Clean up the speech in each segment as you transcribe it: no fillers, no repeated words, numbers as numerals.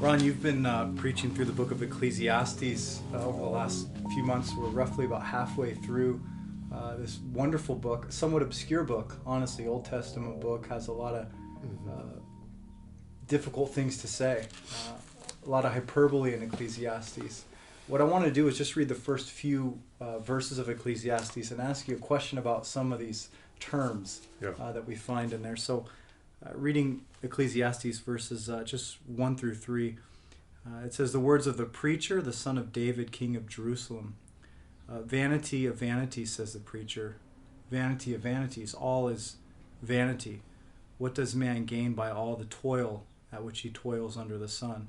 Ron, you've been preaching through the book of Ecclesiastes over the last few months. We're roughly about halfway through this wonderful book, somewhat obscure book, honestly. Old Testament book, has a lot of difficult things to say, a lot of hyperbole in Ecclesiastes. What I want to do is just read the first few verses of Ecclesiastes and ask you a question about some of these terms that we find in there. So, reading Ecclesiastes verses just 1 through 3, it says, "The words of the preacher, the son of David, king of Jerusalem. Vanity of vanities, says the preacher. Vanity of vanities, all is vanity. What does man gain by all the toil at which he toils under the sun?"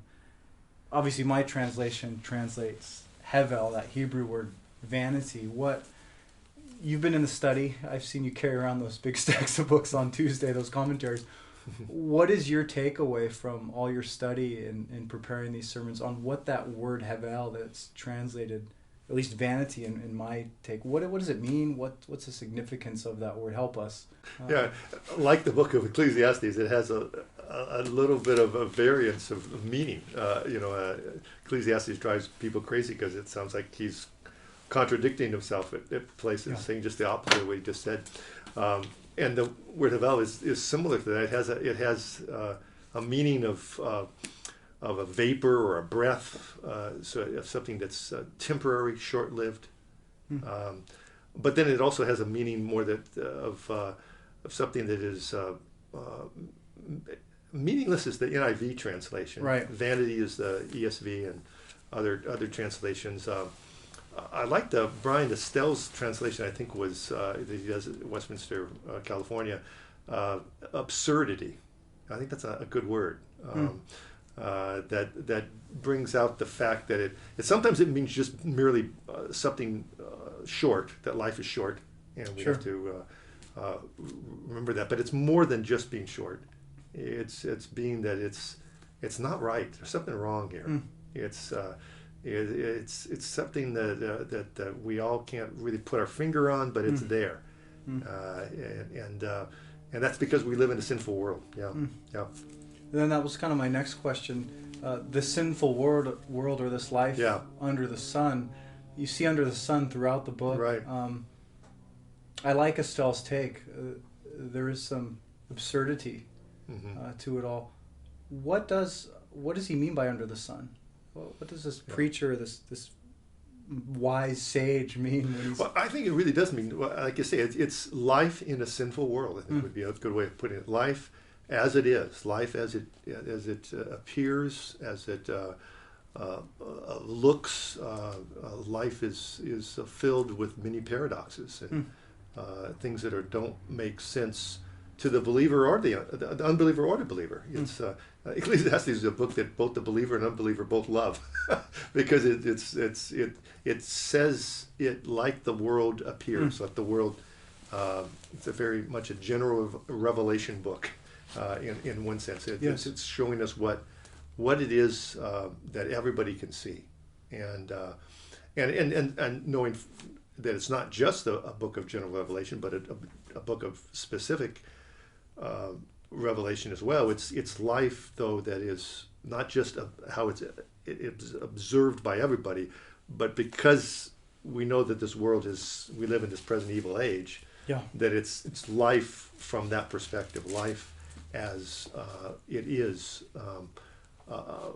Obviously, my translation translates hevel, that Hebrew word vanity. What you've been in the study, I've seen you carry around those big stacks of books on Tuesday, those commentaries. What is your takeaway from all your study in preparing these sermons on what that word hevel that's translated, at least vanity in my take, what does it mean? What's the significance of that word? Help us. Like the book of Ecclesiastes, it has a little bit of a variance of meaning. Ecclesiastes drives people crazy because it sounds like he's contradicting himself at places, saying just the opposite of what he just said. And the word havel is similar to that. It has a meaning of a vapor or a breath, so something that's temporary, short-lived. But then it also has a meaning more of something that is meaningless is the NIV translation. Right. Vanity is the ESV and other translations. I like Brian Estelle's translation. I think was that he does at Westminster, California. Absurdity. I think that's a good word. That brings out the fact that it sometimes it means just merely something short. That life is short, and we have to remember that. But it's more than just being short. It's being that it's not right. There's something wrong here. It's something that we all can't really put our finger on, but it's there, and that's because we live in a sinful world. And then that was kind of my next question. The sinful world or this life under the sun. You see under the sun throughout the book. Right. I like Estelle's take. There is some absurdity to it all. What does he mean by under the sun? What does this preacher, this wise sage mean? Well, I think it really does mean, like you say, it's life in a sinful world. I think would be a good way of putting it. Life as it is, life as it appears, as it looks. Life is filled with many paradoxes and things that don't make sense to the believer or the unbeliever or the believer. It's Ecclesiastes is a book that both the believer and unbeliever both love because it says it like the world appears, like the world. It's a very much a general revelation book in one sense. It's showing us what it is that everybody can see, and knowing that it's not just a book of general revelation, but a book of specific revelation as well. It's life, though, that is not just how it's observed by everybody, but because we know that this world we live in this present evil age, that it's life from that perspective, life as it is. I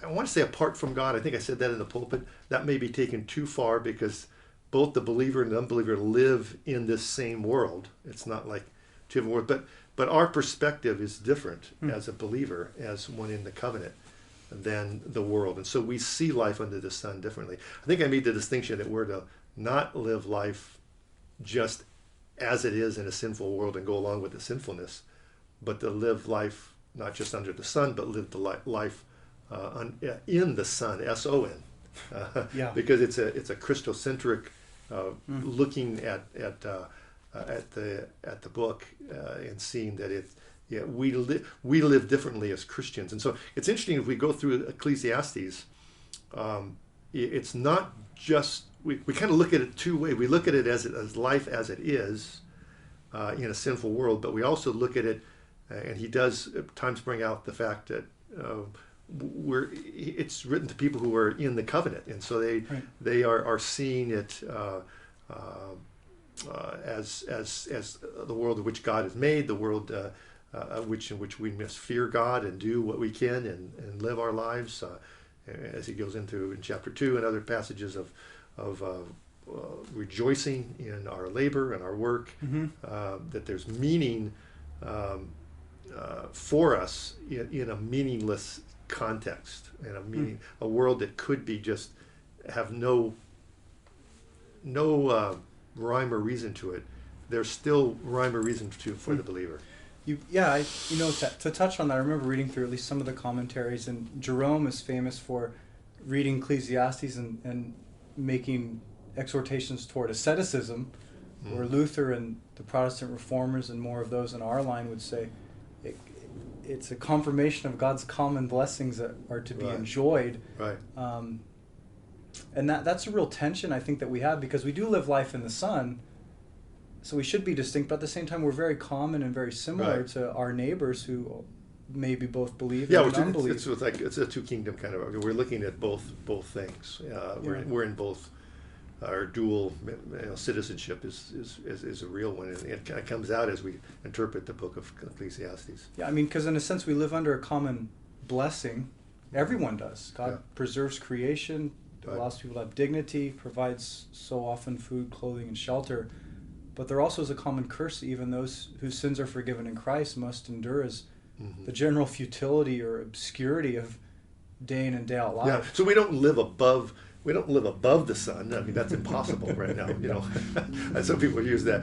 want to say apart from God. I think I said that in the pulpit. That may be taken too far because both the believer and the unbeliever live in this same world. It's not like two different worlds, but our perspective is different as a believer, as one in the covenant, than the world. And so we see life under the sun differently. I think I made the distinction that we're to not live life just as it is in a sinful world and go along with the sinfulness, but to live life not just under the sun, but live the life in the sun, S-O-N. Because it's a Christocentric looking at the book and seeing that we live differently as Christians. And so it's interesting if we go through Ecclesiastes, it's not just we kind of look at it two ways. We look at it as life as it is in a sinful world, but we also look at it, and he does at times bring out the fact that it's written to people who are in the covenant, and so they are seeing it as the world in which God has made, the world in which we must fear God and do what we can and live our lives, as he goes into in chapter 2 and other passages of rejoicing in our labor and our work, that there's meaning for us in a meaningless context, and a world that could be just have no rhyme or reason to it. There's still rhyme or reason for the believer. To touch on that, I remember reading through at least some of the commentaries, and Jerome is famous for reading Ecclesiastes and making exhortations toward asceticism, where Luther and the Protestant reformers and more of those in our line would say it's a confirmation of God's common blessings that are to be enjoyed. Right. And that's a real tension, I think, that we have, because we do live life in the Son, so we should be distinct, but at the same time we're very common and very similar to our neighbors who maybe both believe and unbelieve. It's a two kingdom kind of. We're looking at both things. We're in both. Our dual citizenship is a real one, and it kind of comes out as we interpret the book of Ecclesiastes. Yeah, I mean, because in a sense we live under a common blessing. Everyone does. God preserves creation, allows people to have dignity, provides so often food, clothing, and shelter. But there also is a common curse that even those whose sins are forgiven in Christ must endure as the general futility or obscurity of day in and day out life. Yeah, so we don't live above the sun. I mean, that's impossible right now. And some people use that.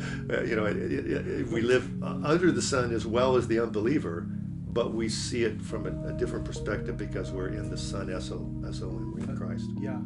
We live under the sun as well as the unbeliever, but we see it from a different perspective because we're in the Son, S-O-N, we're in Christ. Yeah.